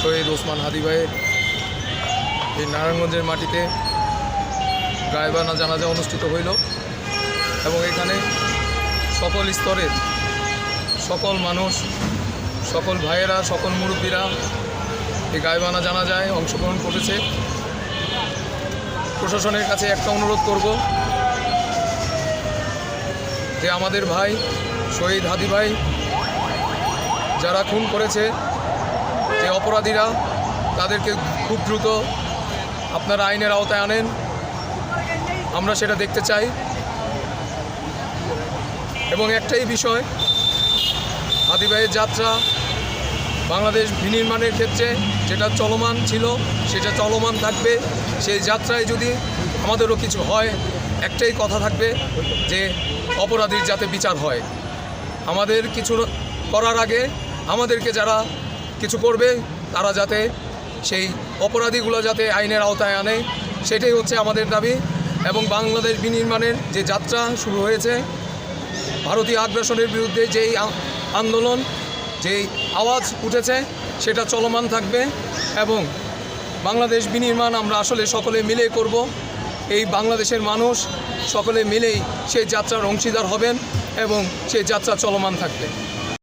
শহীদ ওসমান হাদি ভাইয়ের এই নারায়ণগঞ্জের মাটিতে গায়েবানা জানাজা অনুষ্ঠিত হইল এবং এখানে সকল স্তরের সকল মানুষ, সকল ভাইয়েরা, সকল মুরব্বীরা এই গায়েবানা জানাজায় অংশগ্রহণ করেছে। প্রশাসনের কাছে একটা অনুরোধ করব যে আমাদের ভাই শহীদ হাদি ভাই যারা খুন করেছে, যে অপরাধীরা, তাদেরকে খুব দ্রুত আপনারা আইনের আওতায় আনেন, আমরা সেটা দেখতে চাই। এবং একটাই বিষয়, হাদি ভাইয়ের যাত্রা বাংলাদেশ বিনির্মাণের ক্ষেত্রে যেটা চলমান ছিল সেটা চলমান থাকবে। সেই যাত্রায় যদি আমাদেরও কিছু হয়, একটাই কথা থাকবে যে অপরাধীর যাতে বিচার হয়। আমাদের কিছু করার আগে আমাদেরকে যারা কিছু করবে তারা যাতে সেই অপরাধীগুলো যাতে আইনের আওতায় আনে, সেটাই হচ্ছে আমাদের দাবি। এবং বাংলাদেশ বিনির্মাণের যে যাত্রা শুরু হয়েছে, ভারতীয় আগ্রাসনের বিরুদ্ধে যেই আন্দোলন, যেই আওয়াজ উঠেছে, সেটা চলমান থাকবে। এবং বাংলাদেশ বিনির্মাণ আমরা আসলে সকলে মিলে করব। এই বাংলাদেশের মানুষ সকলে মিলেই সেই যাত্রার অংশীদার হবেন এবং সেই যাত্রা চলমান থাকবে।